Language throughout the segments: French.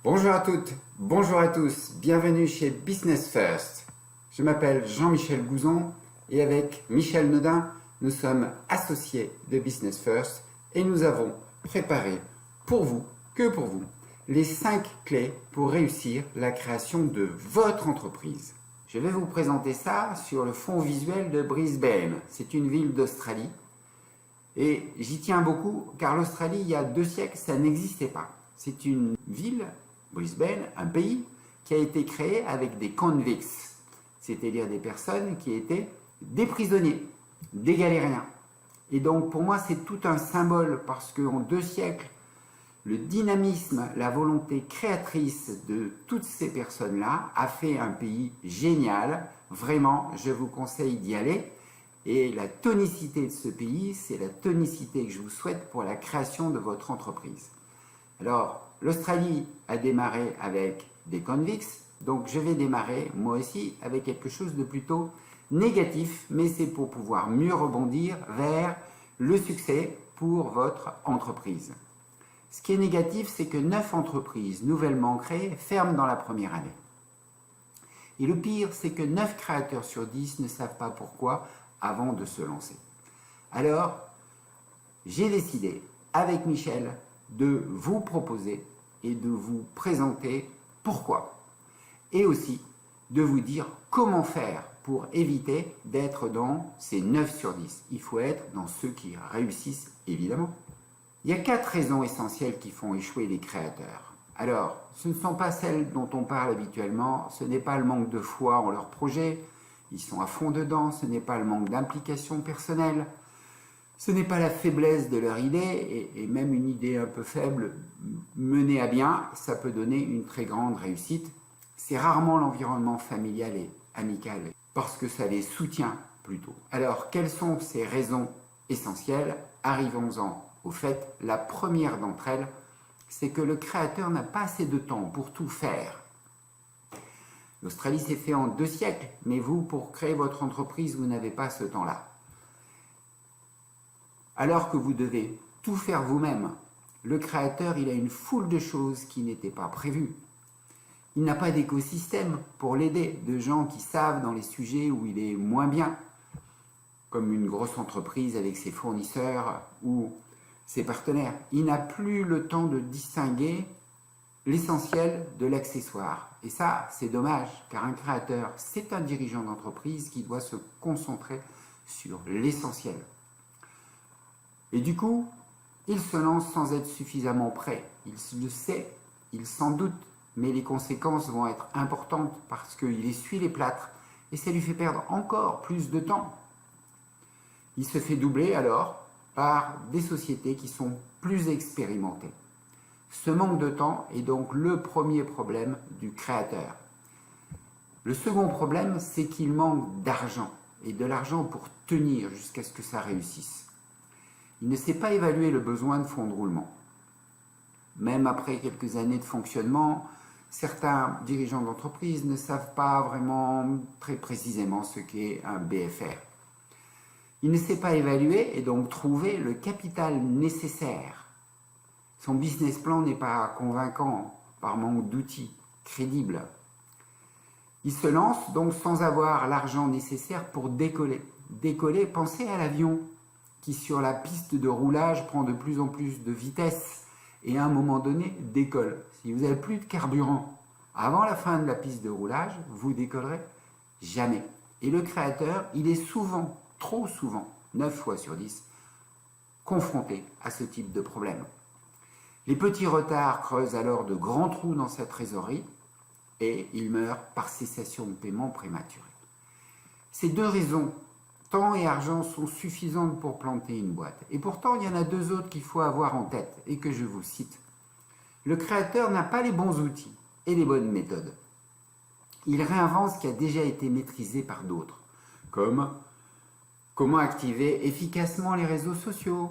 Bonjour à toutes, bonjour à tous, bienvenue chez Business First. Je m'appelle Jean-Michel Gouzon et avec Michel Nodin, nous sommes associés de Business First et nous avons préparé pour vous, les 5 clés pour réussir la création de votre entreprise. Je vais vous présenter ça sur le fond visuel de Brisbane. C'est une ville d'Australie et j'y tiens beaucoup car l'Australie, il y a 2 siècles, ça n'existait pas. C'est une ville, Brisbane, un pays, qui a été créé avec des convicts, c'est-à-dire des personnes qui étaient des prisonniers, des galériens. Et donc pour moi c'est tout un symbole parce qu'en 2 siècles, le dynamisme, la volonté créatrice de toutes ces personnes-là a fait un pays génial. Vraiment, je vous conseille d'y aller. Et la tonicité de ce pays, c'est la tonicité que je vous souhaite pour la création de votre entreprise. Alors, l'Australie a démarré avec des convicts, donc je vais démarrer moi aussi avec quelque chose de plutôt négatif, mais c'est pour pouvoir mieux rebondir vers le succès pour votre entreprise. Ce qui est négatif, c'est que 9 entreprises nouvellement créées ferment dans la première année. Et le pire, c'est que 9 créateurs sur 10 ne savent pas pourquoi avant de se lancer. Alors, j'ai décidé, avec Michel, de vous proposer et de vous présenter pourquoi. Et aussi de vous dire comment faire pour éviter d'être dans ces 9 sur 10. Il faut être dans ceux qui réussissent, évidemment. Il y a 4 raisons essentielles qui font échouer les créateurs. Alors, ce ne sont pas celles dont on parle habituellement, ce n'est pas le manque de foi en leur projet, ils sont à fond dedans, ce n'est pas le manque d'implication personnelle, ce n'est pas la faiblesse de leur idée, et même une idée un peu faible menée à bien, ça peut donner une très grande réussite. C'est rarement l'environnement familial et amical, parce que ça les soutient plutôt. Alors, quelles sont ces raisons essentielles? Arrivons-en au fait. La première d'entre elles, c'est que le créateur n'a pas assez de temps pour tout faire. L'Australie s'est fait en 2 siècles, mais vous, pour créer votre entreprise, vous n'avez pas ce temps-là. Alors que vous devez tout faire vous-même, le créateur, il a une foule de choses qui n'étaient pas prévues. Il n'a pas d'écosystème pour l'aider, de gens qui savent dans les sujets où il est moins bien, comme une grosse entreprise avec ses fournisseurs ou ses partenaires. Il n'a plus le temps de distinguer l'essentiel de l'accessoire. Et ça, c'est dommage, car un créateur, c'est un dirigeant d'entreprise qui doit se concentrer sur l'essentiel. Et du coup, il se lance sans être suffisamment prêt. Il le sait, il s'en doute, mais les conséquences vont être importantes parce qu'il essuie les plâtres et ça lui fait perdre encore plus de temps. Il se fait doubler alors par des sociétés qui sont plus expérimentées. Ce manque de temps est donc le premier problème du créateur. Le second problème, c'est qu'il manque d'argent, et de l'argent pour tenir jusqu'à ce que ça réussisse. Il ne sait pas évaluer le besoin de fonds de roulement. Même après quelques années de fonctionnement, certains dirigeants d'entreprise ne savent pas vraiment très précisément ce qu'est un BFR. Il ne sait pas évaluer et donc trouver le capital nécessaire. Son business plan n'est pas convaincant par manque d'outils crédibles. Il se lance donc sans avoir l'argent nécessaire pour décoller. Décoller, pensez à l'avion qui sur la piste de roulage prend de plus en plus de vitesse et à un moment donné décolle. Si vous n'avez plus de carburant avant la fin de la piste de roulage, vous décollerez jamais. Et le créateur, il est souvent, trop souvent, 9 fois sur 10, confronté à ce type de problème. Les petits retards creusent alors de grands trous dans sa trésorerie et il meurt par cessation de paiement prématurée. Ces 2 raisons, temps et argent, sont suffisantes pour planter une boîte. Et pourtant, il y en a 2 autres qu'il faut avoir en tête et que je vous cite. Le créateur n'a pas les bons outils et les bonnes méthodes. Il réinvente ce qui a déjà été maîtrisé par d'autres, comme comment activer efficacement les réseaux sociaux,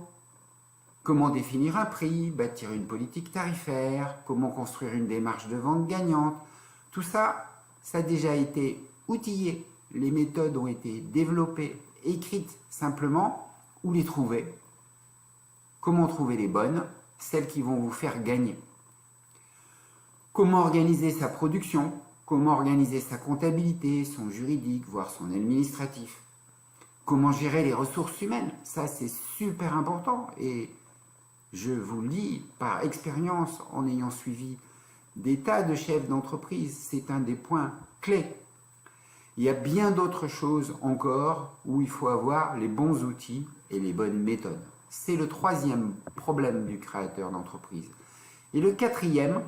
comment définir un prix, bâtir une politique tarifaire, comment construire une démarche de vente gagnante. Tout ça, ça a déjà été outillé. Les méthodes ont été développées, écrites simplement. Où les trouver? Comment trouver les bonnes, celles qui vont vous faire gagner? Comment organiser sa production, comment organiser sa comptabilité, son juridique, voire son administratif. Comment gérer les ressources humaines, ça c'est super important et je vous le dis par expérience en ayant suivi des tas de chefs d'entreprise, c'est un des points clés. Il y a bien d'autres choses encore où il faut avoir les bons outils et les bonnes méthodes. C'est le troisième problème du créateur d'entreprise. Et le quatrième,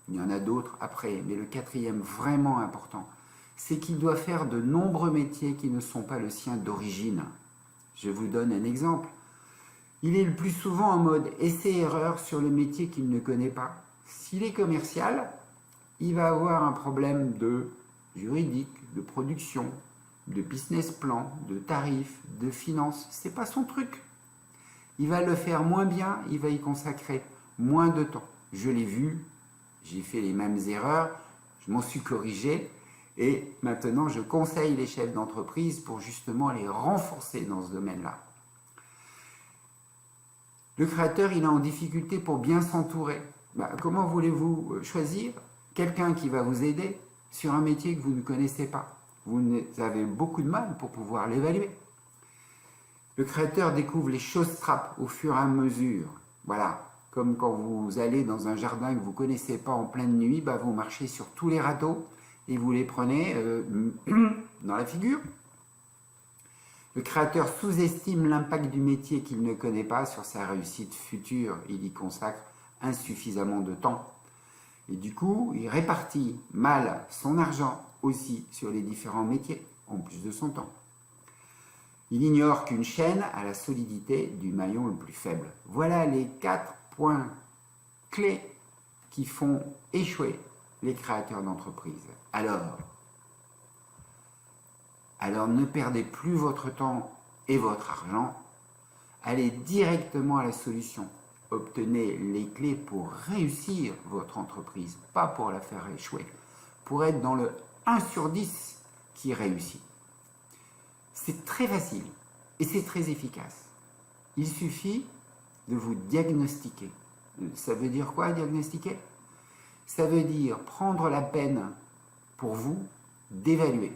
il y en a d'autres après, mais le quatrième vraiment important, c'est qu'il doit faire de nombreux métiers qui ne sont pas le sien d'origine. Je vous donne un exemple. Il est le plus souvent en mode essai-erreur sur le métier qu'il ne connaît pas. S'il est commercial, il va avoir un problème de juridique, de production, de business plan, de tarifs, de finances. C'est pas son truc. Il va le faire moins bien, il va y consacrer moins de temps. Je l'ai vu, j'ai fait les mêmes erreurs, je m'en suis corrigé et maintenant je conseille les chefs d'entreprise pour justement les renforcer dans ce domaine-là. Le créateur, il est en difficulté pour bien s'entourer. Comment voulez-vous choisir quelqu'un qui va vous aider sur un métier que vous ne connaissez pas? Vous avez beaucoup de mal pour pouvoir l'évaluer. Le créateur découvre les choses trappes au fur et à mesure. Voilà, comme quand vous allez dans un jardin que vous ne connaissez pas en pleine nuit, vous marchez sur tous les râteaux et vous les prenez dans la figure. Le créateur sous-estime l'impact du métier qu'il ne connaît pas sur sa réussite future. Il y consacre insuffisamment de temps. Et du coup, il répartit mal son argent aussi sur les différents métiers, en plus de son temps. Il ignore qu'une chaîne a la solidité du maillon le plus faible. Voilà les 4 points clés qui font échouer les créateurs d'entreprise. Alors ne perdez plus votre temps et votre argent. Allez directement à la solution. Obtenez les clés pour réussir votre entreprise, pas pour la faire échouer, pour être dans le 1 sur 10 qui réussit. C'est très facile et c'est très efficace. Il suffit de vous diagnostiquer. Ça veut dire quoi, diagnostiquer? Ça veut dire prendre la peine pour vous d'évaluer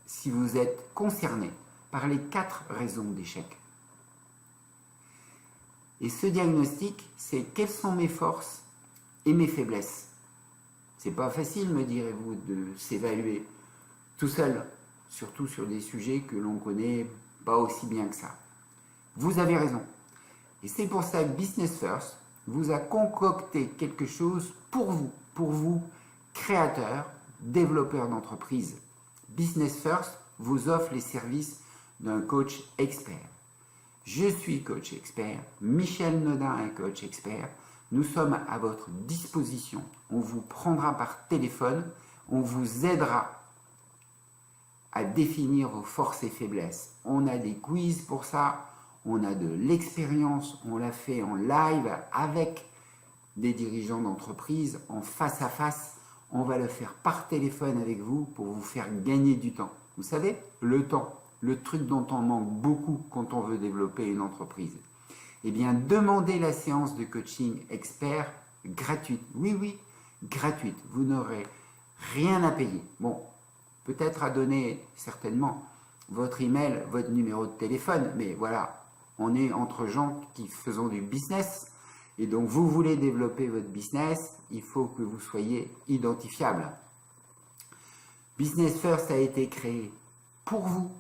si vous êtes concerné par les 4 raisons d'échec. Et ce diagnostic, c'est quelles sont mes forces et mes faiblesses. C'est pas facile, me direz-vous, de s'évaluer tout seul, surtout sur des sujets que l'on connaît pas aussi bien que ça. Vous avez raison. Et c'est pour ça que Business First vous a concocté quelque chose pour vous, créateurs, développeurs d'entreprise. Business First vous offre les services d'un coach expert. Je suis coach expert, Michel Nodin est coach expert. Nous sommes à votre disposition. On vous prendra par téléphone, on vous aidera à définir vos forces et faiblesses. On a des quiz pour ça, on a de l'expérience, on l'a fait en live avec des dirigeants d'entreprise, en face à face. On va le faire par téléphone avec vous pour vous faire gagner du temps. Vous savez, le temps, le truc dont on manque beaucoup quand on veut développer une entreprise. Eh bien, demandez la séance de coaching expert gratuite. Oui, gratuite. Vous n'aurez rien à payer. Bon, peut-être à donner certainement votre email, votre numéro de téléphone, mais voilà, on est entre gens qui faisons du business. Et donc, vous voulez développer votre business, il faut que vous soyez identifiable. Business First a été créé pour vous.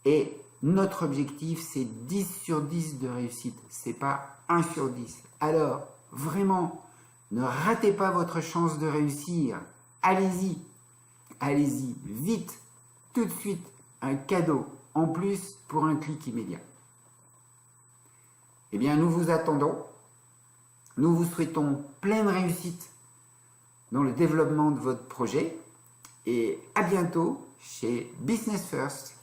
Et notre objectif, c'est 10 sur 10 de réussite. Ce n'est pas 1 sur 10. Alors, vraiment, ne ratez pas votre chance de réussir. Allez-y. Allez-y, vite, tout de suite, un cadeau en plus pour un clic immédiat. Eh bien, nous vous attendons. Nous vous souhaitons pleine réussite dans le développement de votre projet et à bientôt chez Business First.